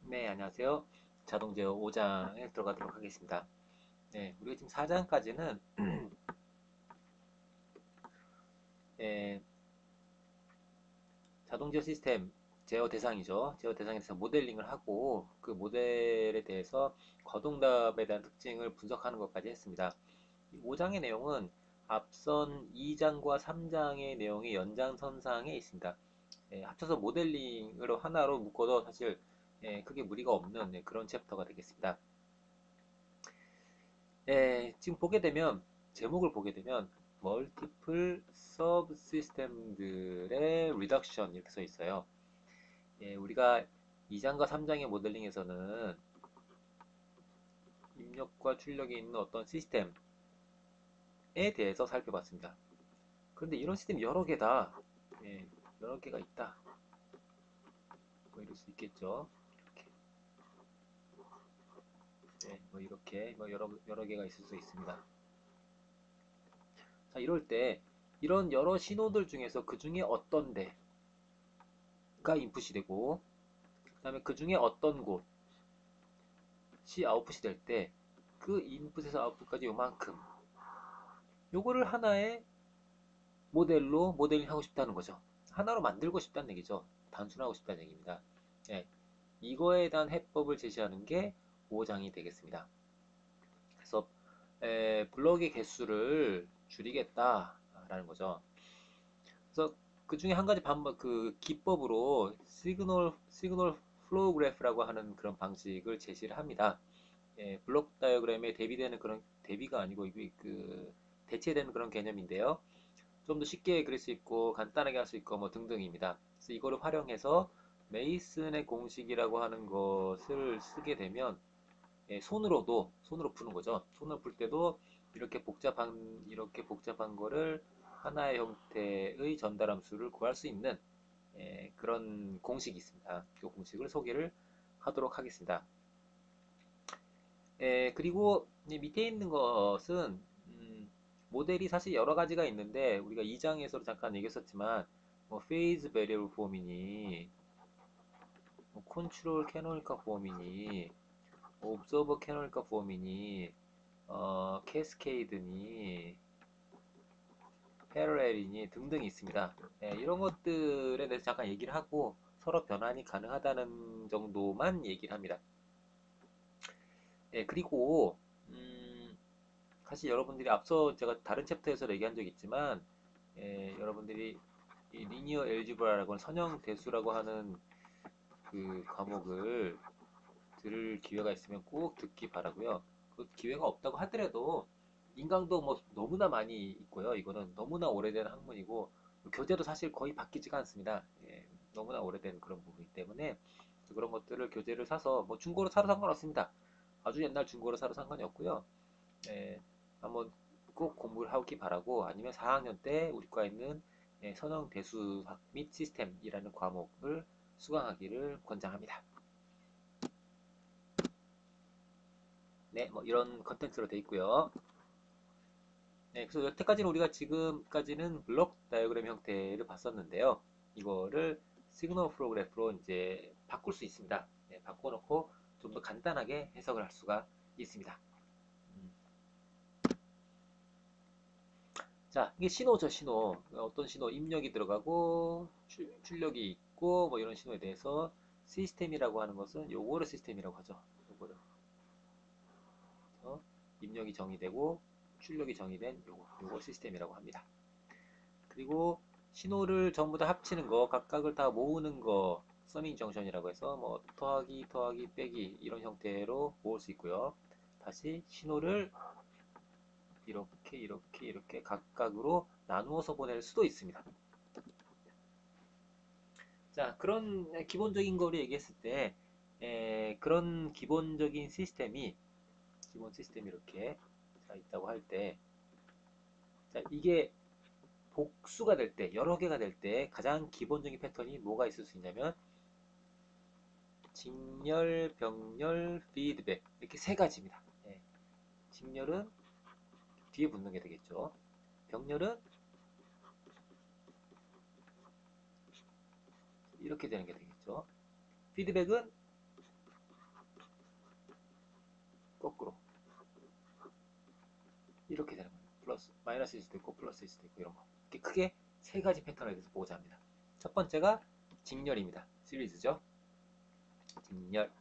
네, 안녕하세요. 자동 제어 5장에 들어가도록 하겠습니다. 네, 우리가 지금 4장까지는 자동 제어 시스템 제어 대상이죠. 제어 대상에 대해서 모델링을 하고 그 모델에 대해서 거동답에 대한 특징을 분석하는 것까지 했습니다. 5장의 내용은 앞선 2장과 3장의 내용이 연장선상에 있습니다. 합쳐서 모델링으로 하나로 묶어도 사실 크게 무리가 없는 그런 챕터가 되겠습니다. 지금 보게 되면 제목을 보게 되면 멀티플 서브 시스템들의 리덕션 이렇게 써 있어요. 우리가 2장과 3장의 모델링에서는 입력과 출력이 있는 어떤 시스템에 대해서 살펴봤습니다. 그런데 이런 시스템이 여러 개다. 여러 개가 있다. 뭐 이럴 수 있겠죠. 뭐 이렇게 뭐 여러 개가 있을 수 있습니다. 자, 이럴 때 이런 여러 신호들 중에서 그 중에 어떤 데가 인풋이 되고 그 다음에 그 중에 어떤 곳이 아웃풋이 될 때 그 인풋에서 아웃풋까지 요만큼 요거를 하나의 모델로 모델링 하고 싶다는 거죠. 하나로 만들고 싶다는 얘기죠. 단순하고 싶다는 얘기입니다. 예, 이거에 대한 해법을 제시하는 게 5장이 되겠습니다. 그래서 블럭의 개수를 줄이겠다라는 거죠. 그래서 그 중에 한 가지 방법, 그 기법으로 시그널 플로우 그래프라고 하는 그런 방식을 제시를 합니다. 블록 다이어그램에 대비되는 그런 대비가 아니고 이게 그 대체되는 그런 개념인데요. 좀 더 쉽게 그릴 수 있고 간단하게 할 수 있고 뭐 등등입니다. 그래서 이거를 활용해서 메이슨의 공식이라고 하는 것을 쓰게 되면 손으로 푸는 거죠. 손으로 풀 때도 이렇게 복잡한 거를 하나의 형태의 전달함수를 구할 수 있는 그런 공식이 있습니다. 그 공식을 소개를 하도록 하겠습니다. 그리고 밑에 있는 것은 모델이 사실 여러 가지가 있는데 우리가 2장에서 잠깐 얘기했었지만 뭐 페이즈 베리얼 폼이니 뭐 컨트롤 캐노니컬 폼이니 옵저버 캐노니컬 폼이니 캐스케이드니 패러렐이니 등등이 있습니다. 이런 것들에 대해서 잠깐 얘기를 하고 서로 변환이 가능하다는 정도만 얘기를 합니다. 그리고 사실 여러분들이 앞서 제가 다른 챕터에서 얘기한 적이 있지만 여러분들이 이 리니어 엘지브라라고 하는 선형 대수라고 하는 그 과목을 들을 기회가 있으면 꼭 듣기 바라고요. 그 기회가 없다고 하더라도 인강도 뭐 너무나 많이 있고요. 이거는 너무나 오래된 학문이고 교재도 사실 거의 바뀌지가 않습니다. 너무나 오래된 그런 부분이기 때문에 그런 것들을 교재를 사서 뭐 중고로 사도 상관없습니다. 아주 옛날 중고로 사도 상관이 없고요. 예, 한번 꼭 공부를 하기 바라고 아니면 4학년 때 우리과 있는 선형 대수학 및 시스템이라는 과목을 수강하기를 권장합니다. 네, 뭐 이런 컨텐츠로 되어 있고요. 그래서 여태까지는 우리가 지금까지는 블록 다이어그램 형태를 봤었는데요. 이거를 시그널 프로그래프로 이제 바꿀 수 있습니다. 바꿔놓고 좀 더 간단하게 해석을 할 수가 있습니다. 음. 자, 이게 신호죠, 신호. 어떤 신호, 입력이 들어가고, 출력이 있고, 뭐 이런 신호에 대해서 시스템이라고 하는 것은 요거를 시스템이라고 하죠. 요거를. 입력이 정의되고, 출력이 정의된 요거 시스템이라고 합니다. 그리고 신호를 전부 다 합치는 거, 각각을 다 모으는 거, 서밍 정션이라고 해서 뭐 더하기, 빼기 이런 형태로 모을 수 있고요. 다시 신호를 이렇게 각각으로 나누어서 보낼 수도 있습니다. 자, 그런 기본적인 거를 얘기했을 때, 그런 기본 시스템이 이렇게 자, 있다고 할 때, 자, 이게 복수가 될 때, 여러 개가 될 때 가장 기본적인 패턴이 뭐가 있을 수 있냐면 직렬, 병렬, 피드백 이렇게 세 가지입니다. 직렬은 뒤에 붙는 게 되겠죠. 병렬은 이렇게 되는 게 되겠죠. 피드백은 거꾸로 이렇게 되는 거예요. 플러스 마이너스일 수도 있고 플러스일 수도 있고 이런 거. 이렇게 크게 세 가지 패턴에 대해서 보고자 합니다. 첫 번째가 직렬입니다. 시리즈죠. 직렬.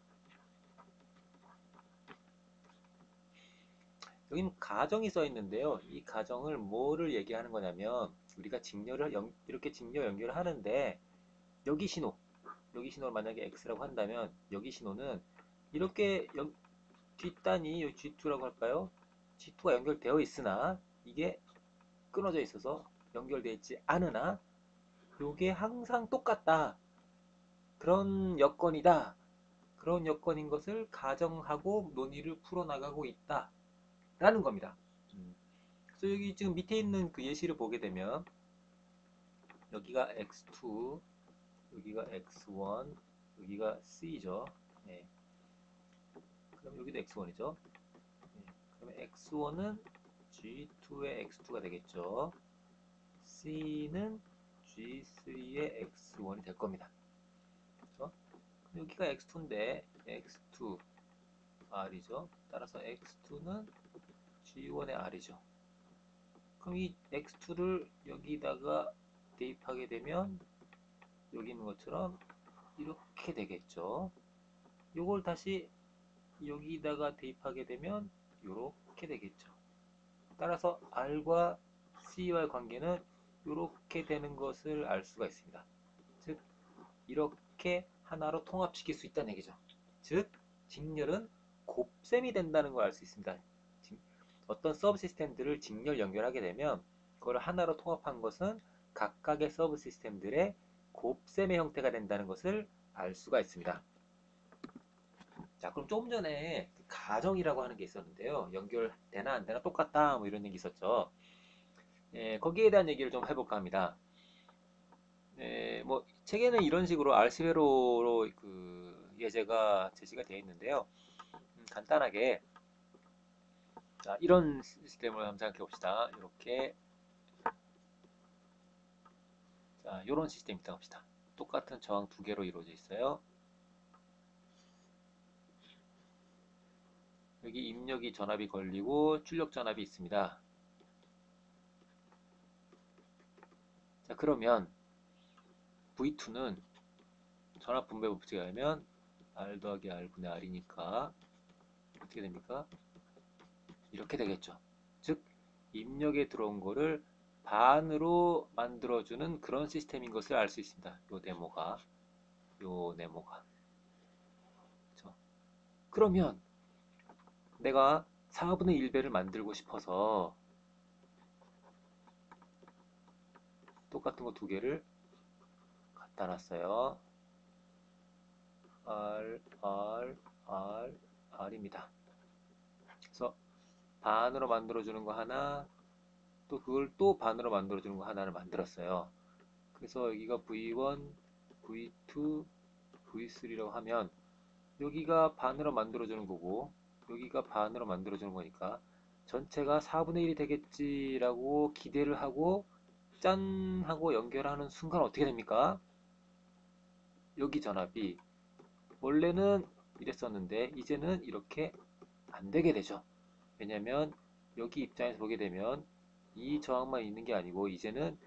여기는 가정이 써 있는데요. 이 가정을 뭐를 얘기하는 거냐면 우리가 직렬을 이렇게 직렬 연결을 하는데 여기 신호를 만약에 x라고 한다면 여기 신호는 이렇게 뒷단이 G2라고 할까요? G2가 연결되어 있으나 이게 끊어져 있어서 연결되어 있지 않으나 이게 항상 똑같다. 그런 여건이다. 그런 여건인 것을 가정하고 논의를 풀어나가고 있다. 라는 겁니다. 그래서 여기 지금 밑에 있는 그 예시를 보게 되면 여기가 x2, 여기가 x1, 여기가 c죠. 네. 그럼 여기도 x1이죠. 네. 그러면 x1은 g2의 x2가 되겠죠. c는 g3의 x1이 될 겁니다. 그렇죠? 여기가 x2인데 x2 r이죠. 따라서 x2는 g1의 r이죠. 그럼 이 x2를 여기다가 대입하게 되면 여기 있는 것처럼 이렇게 되겠죠. 이걸 다시 여기다가 대입하게 되면 이렇게 되겠죠. 따라서 R과 C와의 관계는 이렇게 되는 것을 알 수가 있습니다. 즉 이렇게 하나로 통합시킬 수 있다는 얘기죠. 즉 직렬은 곱셈이 된다는 걸 알 수 있습니다. 어떤 서브 시스템들을 직렬 연결하게 되면 그걸 하나로 통합한 것은 각각의 서브 시스템들의 곱셈의 형태가 된다는 것을 알 수가 있습니다. 자, 그럼 조금 전에 가정이라고 하는 게 있었는데요. 연결되나 안 되나 똑같다 뭐 이런 얘기 있었죠. 거기에 대한 얘기를 좀 해볼까 합니다. 뭐 책에는 이런 식으로 알스베로로 그 예제가 제시가 되어 있는데요. 간단하게 자, 이런 시스템을 한번 생각해 봅시다. 이렇게 자, 이런 시스템이 있다고 합시다. 똑같은 저항 두 개로 이루어져 있어요. 여기 입력이 전압이 걸리고 출력 전압이 있습니다. 자, 그러면 V2는 전압 분배 법칙에 의하면 R 더하기 R분의 R이니까 어떻게 됩니까? 이렇게 되겠죠. 즉 입력에 들어온 거를 반으로 만들어주는 그런 시스템인 것을 알 수 있습니다. 요 네모가 그렇죠? 그러면 내가 4분의 1배를 만들고 싶어서 똑같은 거 두 개를 갖다 놨어요. R, R, R, R입니다. 그래서 반으로 만들어주는 거 하나, 또 그걸 또 반으로 만들어주는 거 하나를 만들었어요. 그래서 여기가 V1, V2, V3라고 하면 여기가 반으로 만들어주는 거고 여기가 반으로 만들어주는 거니까 전체가 4분의 1이 되겠지라고 기대를 하고 짠 하고 연결하는 순간 어떻게 됩니까? 여기 전압이 원래는 이랬었는데 이제는 이렇게 안 되게 되죠. 왜냐면 여기 입장에서 보게 되면 이 저항만 있는 게 아니고 이제는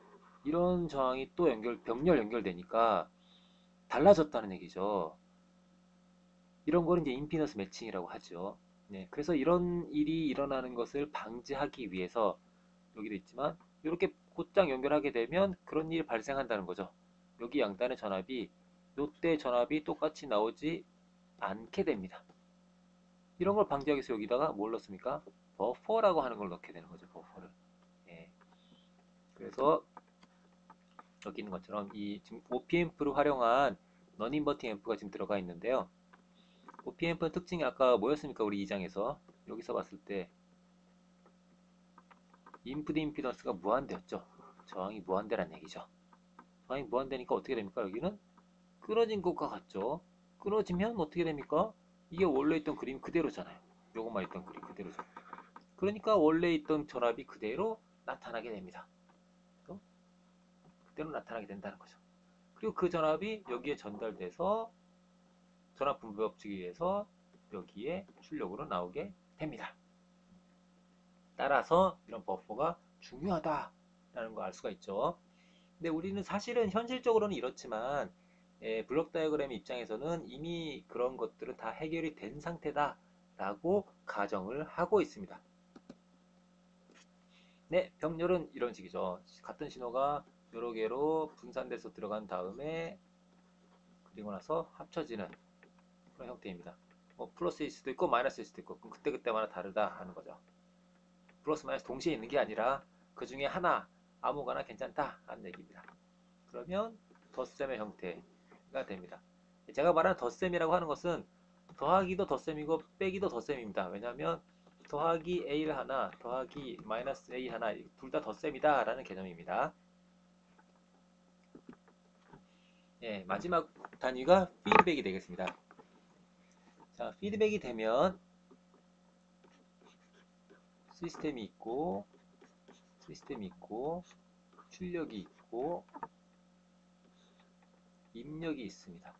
이런 저항이 또 병렬 연결되니까 달라졌다는 얘기죠. 이런 거를 이제 임피던스 매칭이라고 하죠. 네, 그래서 이런 일이 일어나는 것을 방지하기 위해서 여기도 있지만 이렇게 곧장 연결하게 되면 그런 일이 발생한다는 거죠. 여기 양단의 전압이 이때 전압이 똑같이 나오지 않게 됩니다. 이런 걸 방지하기 위해서 여기다가 뭘 넣습니까? 버퍼라고 하는 걸 넣게 되는 거죠. 버퍼를. 예. 그래서 여기 있는 것처럼 이 지금 OP앰프를 활용한 너인버팅 앰프가 지금 들어가 있는데요. OP앰프의 특징이 아까 뭐였습니까? 우리 2장에서 여기서 봤을 때 인풋 임피던스가 무한대였죠. 저항이 무한대란 얘기죠. 저항이 무한대니까 어떻게 됩니까? 여기는 끊어진 것과 같죠. 끊어지면 어떻게 됩니까? 이게 원래 있던 그림 그대로잖아요. 요것만 있던 그림 그대로죠. 그러니까 원래 있던 전압이 그대로 나타나게 됩니다. 그대로 나타나게 된다는 거죠. 그리고 그 전압이 여기에 전달돼서 전압 분배 법칙에 의해서 여기에 출력으로 나오게 됩니다. 따라서 이런 버퍼가 중요하다라는 걸 알 수가 있죠. 근데 우리는 사실은 현실적으로는 이렇지만 블록 다이어그램 입장에서는 이미 그런 것들은 다 해결이 된 상태다라고 가정을 하고 있습니다. 네, 병렬은 이런 식이죠. 같은 신호가 여러 개로 분산돼서 들어간 다음에 그리고 나서 합쳐지는 그런 형태입니다. 뭐 플러스일 수도 있고 마이너스일 수도 있고 그럼 그때그때마다 다르다 하는 거죠. 플러스 마이너스 동시에 있는 게 아니라 그 중에 하나 아무거나 괜찮다 하는 얘기입니다. 그러면 덧셈의 형태가 됩니다. 제가 말하는 덧셈이라고 하는 것은 더하기도 덧셈이고 빼기도 덧셈입니다. 왜냐하면 더하기 a 하나 더하기 마이너스 a 하나 둘 다 덧셈이다 라는 개념입니다. 예, 마지막 단위가 피드백이 되겠습니다. 자, 피드백이 되면 시스템이 있고 출력이 있고 입력이 있습니다.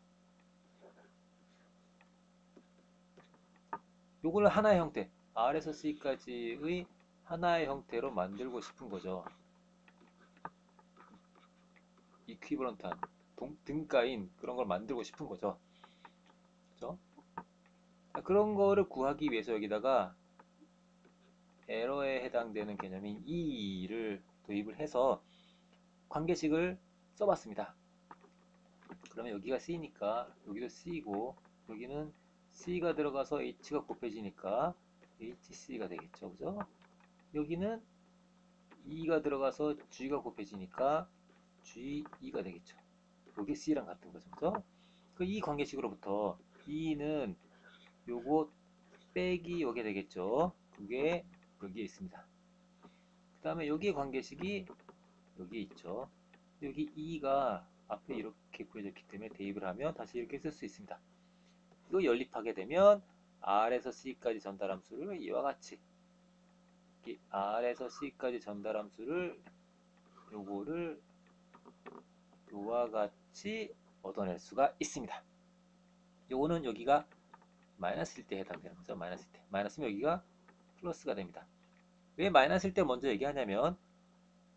요걸 하나의 형태, R에서 C까지의 하나의 형태로 만들고 싶은 거죠. 이퀴버런트한 등가인 그런 걸 만들고 싶은 거죠. 그죠? 그런 거를 구하기 위해서 여기다가 에러에 해당되는 개념인 E를 도입을 해서 관계식을 써봤습니다. 그러면 여기가 C니까 여기도 C고 여기는 C가 들어가서 H가 곱해지니까 HC가 되겠죠. 그죠? 여기는 E가 들어가서 G가 곱해지니까 GE가 되겠죠. 여기 C랑 같은 거죠. 그죠? 이 관계식으로부터 E는 요거 빼기 요게 되겠죠. 그게 여기에 있습니다. 그 다음에 여기에 관계식이 여기에 있죠. 여기 E가 앞에 이렇게 구해졌기 때문에 대입을 하면 다시 이렇게 쓸 수 있습니다. 이거 연립하게 되면 R에서 C까지 전달함수를 이와 같이 R에서 C까지 전달함수를 요거를 요와 같이 얻어낼 수가 있습니다. 요거는 여기가 마이너스일 때 해당되는 거죠. 마이너스일 때. 마이너스면 여기가 플러스가 됩니다. 왜 마이너스일 때 먼저 얘기하냐면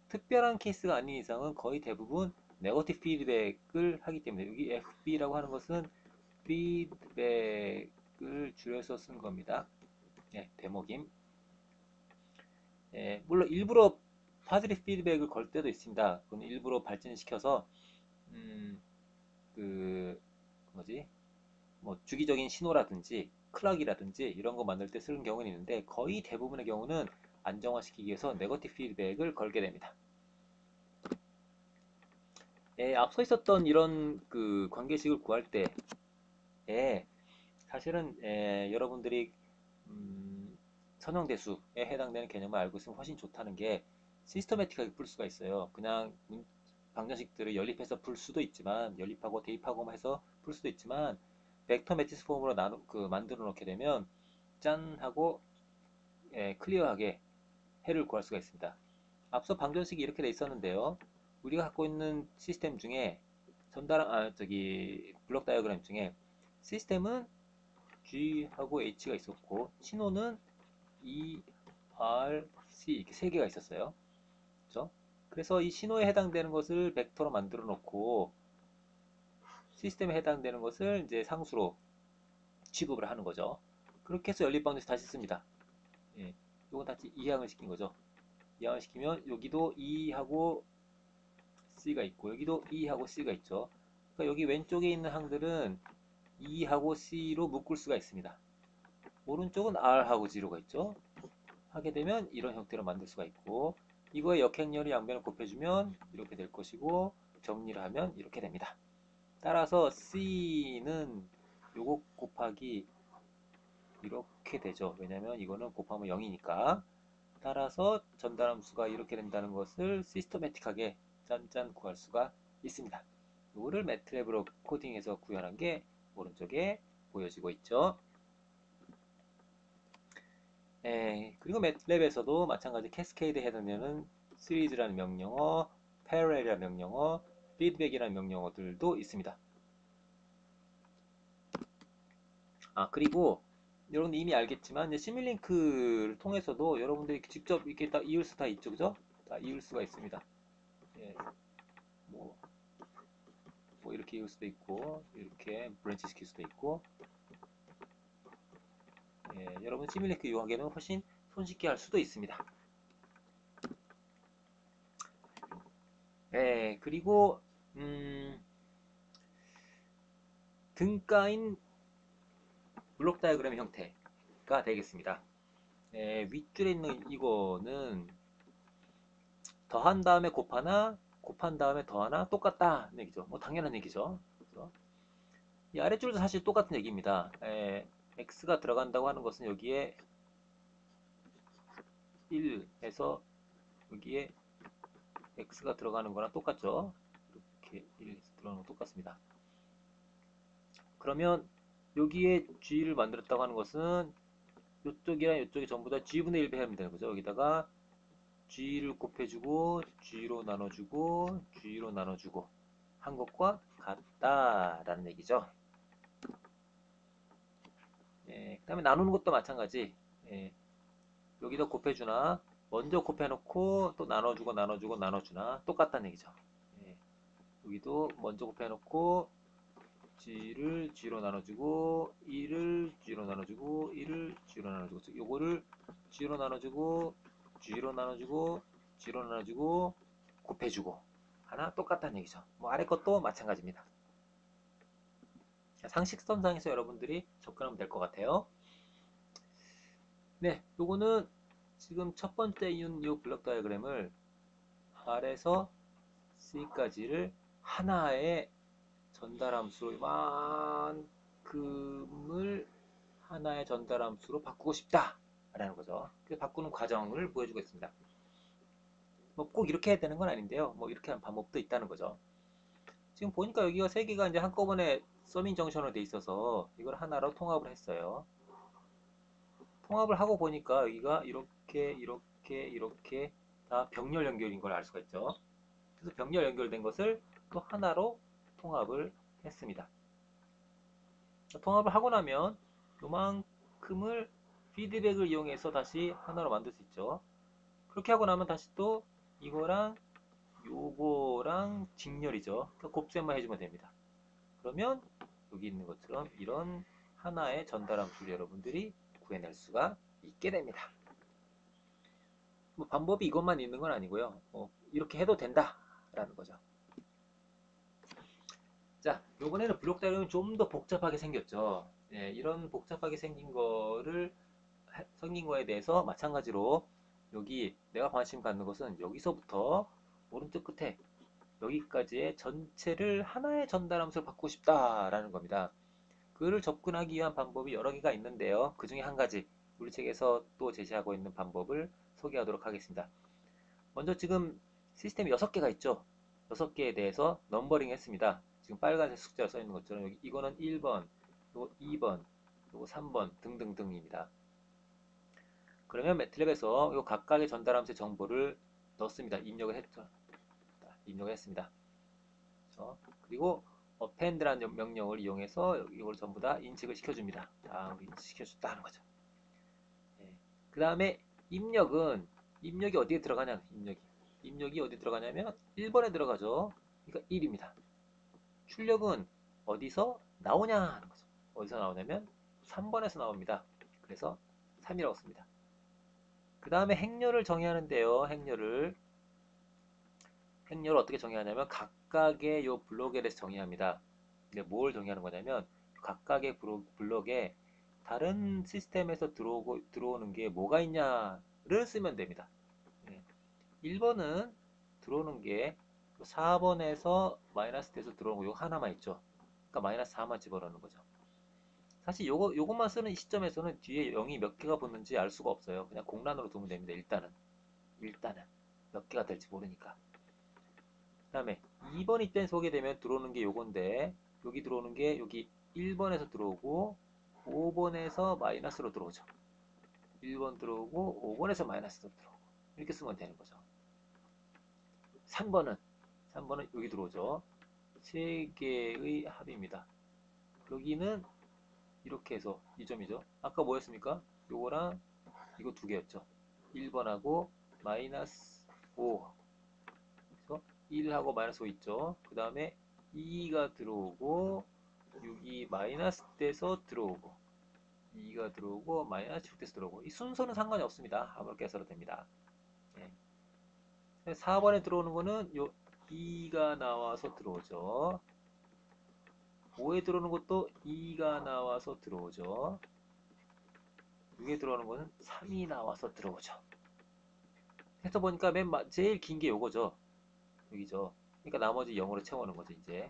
특별한 케이스가 아닌 이상은 거의 대부분 네거티브 피드백을 하기 때문에 여기 FB라고 하는 것은 피드백을 줄여서 쓴 겁니다. 네, 대목임. 물론 일부러 파지티브 피드백을 걸 때도 있습니다. 그건 일부러 발전시켜서 그 뭐지? 뭐 주기적인 신호라든지 클락이라든지 이런 거 만들 때 쓰는 경우는 있는데 거의 대부분의 경우는 안정화시키기 위해서 네거티브 피드백을 걸게 됩니다. 앞서 있었던 이런 그 관계식을 구할 때 사실은 여러분들이 선형대수에 해당되는 개념을 알고 있으면 훨씬 좋다는 게 시스터매틱하게 풀 수가 있어요. 그냥 방정식들을 연립해서 풀 수도 있지만 연립하고 대입하고 해서 풀 수도 있지만 벡터 매트리스 폼으로 만들어 놓게 되면 짠 하고 클리어하게 해를 구할 수가 있습니다. 앞서 방정식이 이렇게 돼 있었는데요. 우리가 갖고 있는 시스템 중에 블록 다이어그램 중에 시스템은 G하고 H가 있었고 신호는 E, R, C 이렇게 세 개가 있었어요. 그렇죠? 그래서 이 신호에 해당되는 것을 벡터로 만들어 놓고 시스템에 해당되는 것을 이제 상수로 취급을 하는 거죠. 그렇게 해서 연립방정식 다시 씁니다. 예, 이건 다시 이항을 시킨 거죠. 이항을 시키면 여기도 E하고 C가 있고 여기도 E하고 C가 있죠. 그러니까 여기 왼쪽에 있는 항들은 E하고 C로 묶을 수가 있습니다. 오른쪽은 R하고 G로가 있죠. 하게 되면 이런 형태로 만들 수가 있고 이거의 역행렬이 양변을 곱해주면 이렇게 될 것이고 정리를 하면 이렇게 됩니다. 따라서 C는 요거 곱하기 이렇게 되죠. 왜냐면 이거는 곱하면 0이니까. 따라서 전달함수가 이렇게 된다는 것을 시스터매틱하게 짠짠 구할 수가 있습니다. 이거를 매트랩으로 코딩해서 구현한 게 오른쪽에 보여지고 있죠. 그리고 매트랩에서도 마찬가지 캐스케이드에 해당되는 시리즈라는 명령어, 패러렐이라는 명령어, 피드백이라는 명령어들도 있습니다. 그리고 여러분 이미 알겠지만 이제 시뮬링크를 통해서도 여러분들이 직접 이렇게 다 이을 수 다 있죠, 그죠? 다 이을 수가 있습니다. 예, 뭐, 뭐 이렇게 이을 수도 있고 이렇게 브랜치 시킬 수도 있고 예, 여러분 시뮬링크 이용하기에는 훨씬 손쉽게 할 수도 있습니다. 예, 그리고 등가인 블록 다이어그램 형태가 되겠습니다. 예, 윗줄에 있는 이거는 더한 다음에 곱하나 곱한 다음에 더하나 똑같다는 얘기죠. 뭐 당연한 얘기죠. 그래서 이 아래줄도 사실 똑같은 얘기입니다. x가 들어간다고 하는 것은 여기에 1에서 여기에 x가 들어가는 거랑 똑같죠. 이렇게 1에서 들어가는 거 똑같습니다. 그러면 여기에 g를 만들었다고 하는 것은 이쪽이랑 이쪽이 전부 다 g분의 1배 하면 되는 거죠. 여기다가 g를 곱해주고 g로 나눠주고 g로 나눠주고 한 것과 같다라는 얘기죠. 예, 그 다음에 나누는 것도 마찬가지. 예, 여기다 곱해주나 먼저 곱해놓고 또 나눠주고 나눠주고 나눠주나 똑같다는 얘기죠. 예, 여기도 먼저 곱해놓고 g를 g로 나눠주고 1을 g로 나눠주고 1을 g로 나눠주고 요거를 g로 나눠주고 g로 나눠주고 g로 나눠주고 곱해주고 하나 똑같다는 얘기죠. 뭐 아래 것도 마찬가지입니다. 상식선상에서 여러분들이 접근하면 될 것 같아요. 네, 요거는 지금 첫 번째 이은 요 블록 다이어그램을 R에서 C까지를 하나의 전달함수로 이만큼을 하나의 전달함수로 바꾸고 싶다 라는 거죠. 그 바꾸는 과정을 보여주고 있습니다. 뭐 꼭 이렇게 해야 되는 건 아닌데요. 뭐 이렇게 하는 방법도 있다는 거죠. 지금 보니까 여기가 세 개가 이제 한꺼번에 서민 정션으로 돼 있어서 이걸 하나로 통합을 했어요. 통합을 하고 보니까 여기가 이렇게 이렇게 이렇게 다 병렬 연결인 걸 알 수가 있죠. 그래서 병렬 연결된 것을 또 하나로 통합을 했습니다. 통합을 하고 나면 요만큼을 피드백을 이용해서 다시 하나로 만들 수 있죠. 그렇게 하고 나면 다시 또 이거랑 요거랑 직렬이죠. 곱셈만 해주면 됩니다. 그러면 여기 있는 것처럼 이런 하나의 전달함수를 여러분들이 구해낼 수가 있게 됩니다. 뭐 방법이 이것만 있는 건 아니고요. 이렇게 해도 된다라는 거죠. 자, 요번에는 블록 다이어그램이 좀 더 복잡하게 생겼죠. 예, 이런 복잡하게 생긴 거에 대해서 마찬가지로 여기 내가 관심 갖는 것은 여기서부터 오른쪽 끝에 여기까지의 전체를 하나의 전달함수로 바꾸고 싶다라는 겁니다. 그를 접근하기 위한 방법이 여러 개가 있는데요. 그 중에 한 가지 물리책에서 또 제시하고 있는 방법을 소개하도록 하겠습니다. 먼저 지금 시스템이 6개가 있죠. 6개에 대해서 넘버링 했습니다. 지금 빨간색 숫자로 써 있는 것처럼 여기 이거는 1번, 요거 2번, 요거 3번 등등등입니다. 그러면 매트랩에서 요 각각의 전달함수의 정보를 넣습니다. 입력을 했습니다. 그렇죠? 그리고 append라는 명령을 이용해서 이걸 전부 다 인식을 시켜줍니다. 다음으로 인식시켜줬다는 거죠. 그 다음에 입력이 어디에 들어가냐? 입력이 어디 들어가냐면 1번에 들어가죠. 그러니까 1입니다. 출력은 어디서 나오냐 하는 거죠. 어디서 나오냐면 3번에서 나옵니다. 그래서 3이라고 씁니다. 그 다음에 행렬을 정의하는데요. 행렬을 어떻게 정의하냐면 각각의 요 블록에 대해서 정의합니다. 근데 뭘 정의하는 거냐면 각각의 블록에 다른 시스템에서 들어오는 게 뭐가 있냐를 쓰면 됩니다. 1번은 들어오는 게 4번에서 마이너스 돼서 들어오는 거 이거 하나만 있죠. 그러니까 마이너스 4만 집어넣는 거죠. 사실 요것만 쓰는 이 시점에서는 뒤에 0이 몇 개가 붙는지 알 수가 없어요. 그냥 공란으로 두면 됩니다. 일단은 몇 개가 될지 모르니까. 그 다음에 2번 이때 소개되면 들어오는 게 요건데 여기 들어오는 게 여기 1번에서 들어오고 5번에서 마이너스로 들어오죠. 1번 들어오고 5번에서 마이너스로 들어오고 이렇게 쓰면 되는 거죠. 3번은 여기 들어오죠. 세 개의 합입니다. 여기는 이렇게 해서 이 점이죠. 아까 뭐였습니까? 요거랑 이거 두 개였죠. 1번하고 마이너스 5. 그래서 1하고 마이너스 5 있죠. 그 다음에 2가 들어오고 6이 마이너스 돼서 들어오고 2가 들어오고 마이너스 6 돼서 들어오고 이 순서는 상관이 없습니다. 아무렇게 해서도 됩니다. 네. 4번에 들어오는 거는 요 2가 나와서 들어오죠. 5에 들어오는 것도 2가 나와서 들어오죠. 6에 들어오는 거는 3이 나와서 들어오죠. 해서 보니까 제일 긴 게 요거죠. 여기죠. 그러니까 나머지 0으로 채워넣은 거죠, 이제.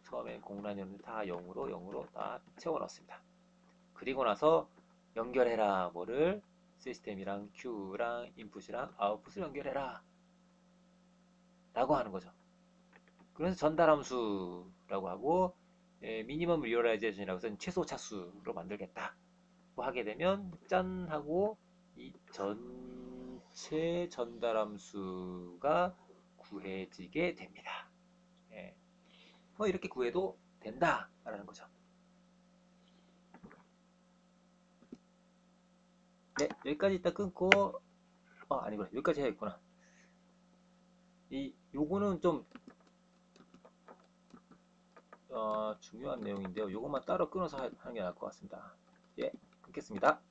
처음에 공란이었는데 다 0으로 다 채워넣습니다. 그리고 나서 연결해라. 뭐를? 시스템이랑 Q랑 인풋이랑 아웃풋을 연결해라. 라고 하는 거죠. 그래서 전달함수라고 하고, 미니멈 리얼라이제이션이라고 해서 최소 차수로 만들겠다. 뭐 하게 되면 짠 하고 이 전체 전달함수가 구해지게 됩니다. 예. 뭐 이렇게 구해도 된다라는 거죠. 네, 여기까지 이따 끊고 아니구나. 여기까지 해야겠구나. 요거는 좀 중요한 내용인데요. 요것만 따로 끊어서 하는 게 나을 것 같습니다. 예, 끊겠습니다.